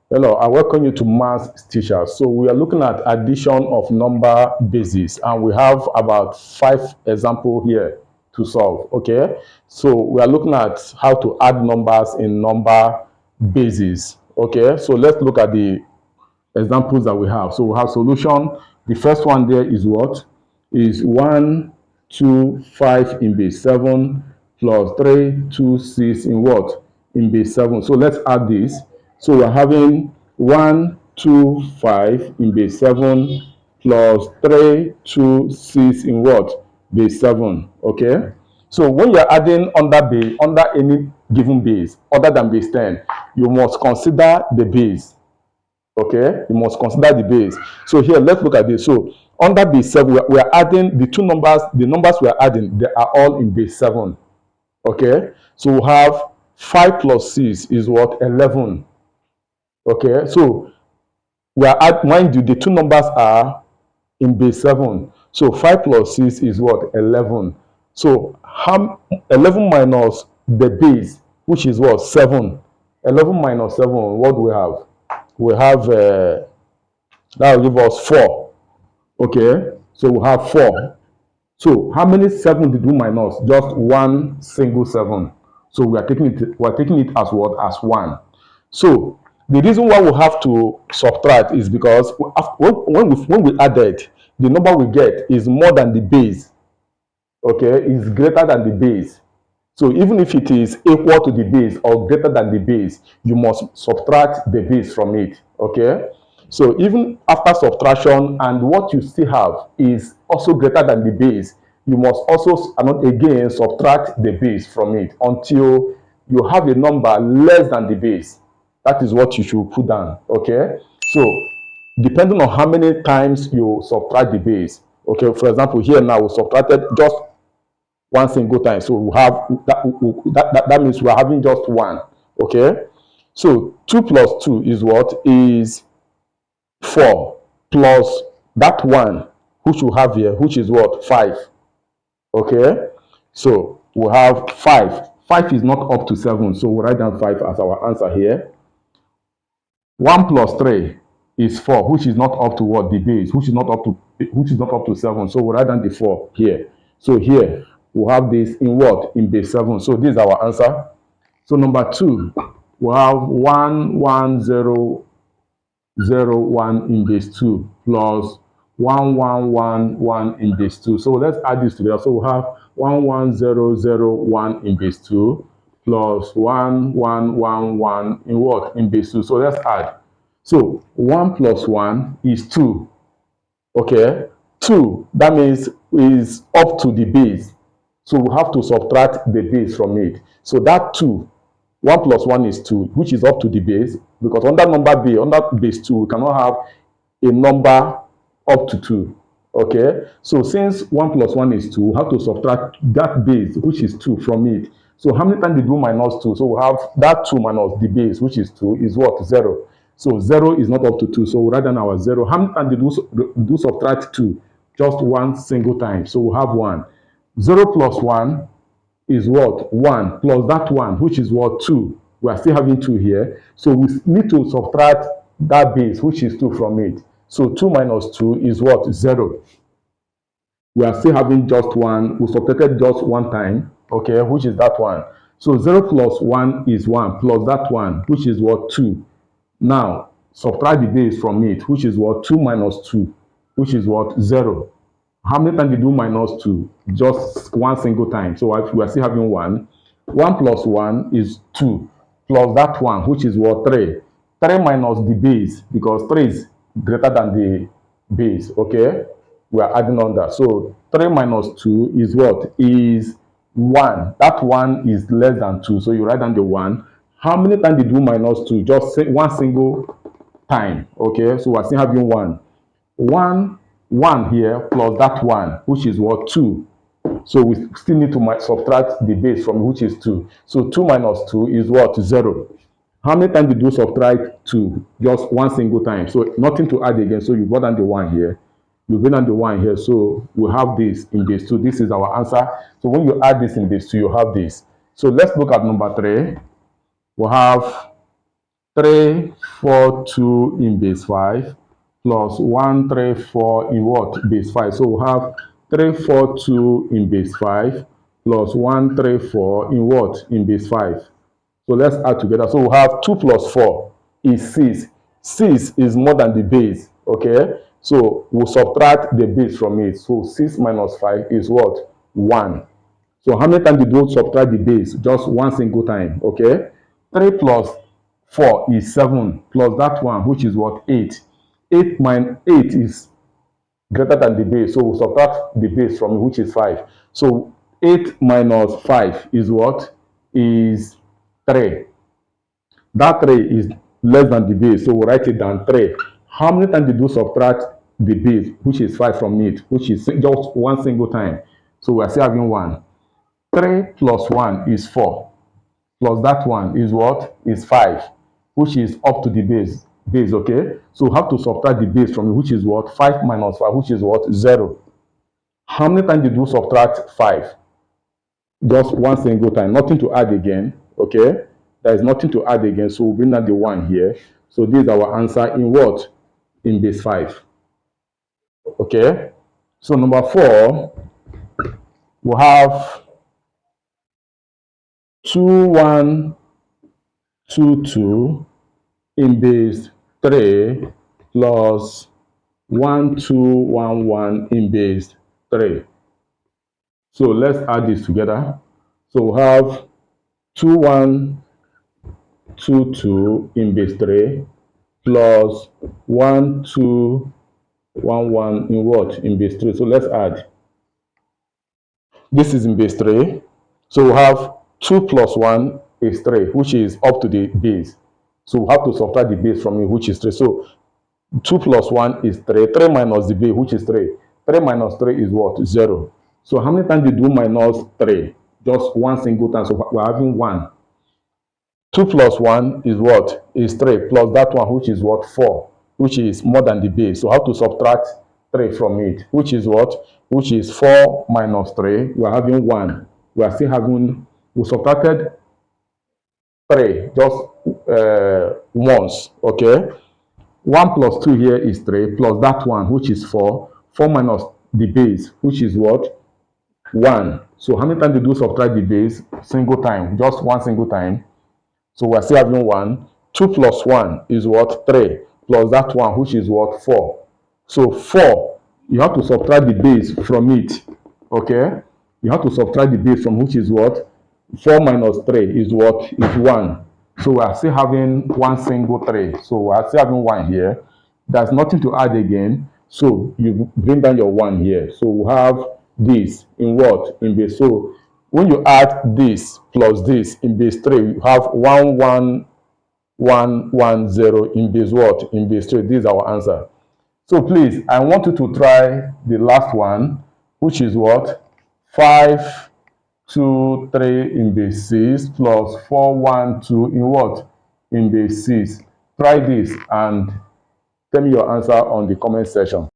Hello, I welcome you to Maths Teacher. So we are looking at addition of number bases, and we have about 5 examples here to solve. Okay, so we are looking at how to add numbers in number bases. Okay, so let's look at the examples that we have. So we have solution. The first one there is what? Is 1, 2, 5 in base 7 plus 3, 2, 6 in what? In base 7. So let's add this. So we're having 1, 2, 5 in base 7 plus 3, 2, 6 in what? Base 7. Okay? So when you're adding under any given base other than base 10, you must consider the base. Okay, you must consider the base. So here, let's look at this. So under base 7, we are adding the two numbers. The numbers we are adding, they are all in base 7. Okay, so we have 5 plus 6 is what? 11. Okay, so we are mind you, the two numbers are in base 7. So 5 plus 6 is what? 11. So 11 minus the base, which is what? 7. 11 minus 7, what do we have? We have that will give us 4. Okay, so we have 4. So how many 7 did we minus? Just one single 7. So we are taking it as what? As 1. So the reason why we have to subtract is because when we added, the number we get is more than the base. Okay, is greater than the base. So even if it is equal to the base or greater than the base, you must subtract the base from it. Okay, so even after subtraction and what you still have is also greater than the base, you must also again subtract the base from it until you have a number less than the base. That is what you should put down. Okay, so depending on how many times you subtract the base. Okay, for example, here now we subtracted just one single time. So we have that means we are having just 1. Okay, so 2 plus 2 is what? Is 4 plus that 1 which we have here, which is what? 5. Okay, so we have 5. 5 is not up to 7, so we write down 5 as our answer here. 1 plus 3 is 4, which is not up to what? The base, which is not up to 7, so we write down the 4 here. So here we have this in what? In base 7. So this is our answer. So number 2, we have 1, 1, 0, 0, 1 in base 2 plus 1, 1, 1, 1 in base 2. So let's add this together. So we have 1, 1, 0, 0, 1 in base 2 plus 1, 1, 1, 1 in what? In base 2. So let's add. So 1 plus 1 is 2. Okay, 2, that means is up to the base. So we have to subtract the base from it. So that 2, 1 plus 1 is 2, which is up to the base, because under base 2, we cannot have a number up to 2. Okay, so since 1 plus 1 is 2, we have to subtract that base, which is 2, from it. So how many times did we minus 2? So we have that 2 minus the base, which is 2, is what? 0. So 0 is not up to 2, so we write down our 0. How many times did we subtract 2? Just one single time, so we have 1. 0 plus 1 is what? 1 plus that 1, which is what? 2. We are still having 2 here, so we need to subtract that base, which is 2, from it. So 2 minus 2 is what? 0. We are still having just 1. We subtracted just one time, okay, which is that 1. So 0 plus 1 is 1 plus that 1, which is what? 2. Now subtract the base from it, which is what? 2 minus 2, which is what? 0. How many times did you minus 2? Just one single time. So we are still having 1. 1 plus 1 is 2 plus that 1, which is what? 3. 3 minus the base, because 3 is greater than the base. Okay, we are adding on that. So 3 minus 2 is what? Is 1. That 1 is less than 2, so you write down the 1. How many times did you minus 2? Just one single time. Okay, so we're still having 1. 1 here plus that 1, which is what? 2. So we still need to subtract the base from, which is 2. So 2 minus 2 is what? 0. How many times did you subtract 2? Just one single time. So nothing to add again. So you brought down the 1 here. You bring down the 1 here. So we have this in base 2. This is our answer. So when you add this in base 2, you have this. So let's look at number 3. We have 3, 4, 2 in base 5 plus 1, 3, 4 in what? Base 5. So we have 3, 4, 2 in base 5 plus 1, 3, 4 in what? In base 5. So let's add together. So we have 2 plus 4 is 6. 6 is more than the base, okay? So we'll subtract the base from it. So 6 minus 5 is what? 1. So how many times did we subtract the base? Just one single time, okay? 3 plus 4 is 7 plus that one, which is what? 8. 8 minus 8 is greater than the base. So we'll subtract the base from it, which is 5. So 8 minus 5 is what? Is 3. That 3 is less than the base. So we'll write it down 3. How many times did we subtract the base, which is 5 from it, which is just one single time? So we're still having 1. 3 plus 1 is 4. Plus that one is what? Is 5, which is up to the base, okay? So we have to subtract the base from it, which is what? 5 minus 5, which is what? 0. How many times did we subtract 5? Just one single time, nothing to add again, okay? There is nothing to add again, so we'll bring down the 1 here. So this is our answer in what? In base 5, okay? So number 4, we'll have 2, 1, 2, 2 in base 3 plus 1, 2, 1, 1 in base 3. So let's add this together. So we have 2, 1, 2, 2 in base 3 plus 1, 2, 1, 1 in what? In base 3. So let's add. This is in base 3. So we have 2 plus 1 is 3, which is up to the base. So we have to subtract the base from it, which is 3. So 2 plus 1 is 3. 3 minus the base, which is 3. 3 minus 3 is what? 0. So how many times did we minus 3? Just one single time. So we're having 1. 2 plus 1 is what? Is 3. Plus that one, which is what? 4. Which is more than the base. So how to subtract 3 from it? Which is what? Which is 4 minus 3. We're having 1. We are still having, we subtracted 3 just once, okay? 1 plus 2 here is 3 plus that one, which is 4. 4 minus the base, which is what? 1. So how many times did we subtract the base? Single time, just one single time. So we're still having 1. 2 plus 1 is what? 3 plus that one, which is what? 4. So 4, you have to subtract the base from it, okay? You have to subtract the base from which is what? 4 minus 3 is what? Is 1. So we are still having one single 3. So we are still having 1 here. There's nothing to add again. So you bring down your 1 here. So we have this in what? In base. So when you add this plus this in base 3, you have 1, 1, 1, 1, 0 in base what? In base 3. This is our answer. So please, I want you to try the last one, which is what? 5, 2, 3 in base 6 plus 4, 1, 2 in what? In base 6. Try this and tell me your answer on the comment section.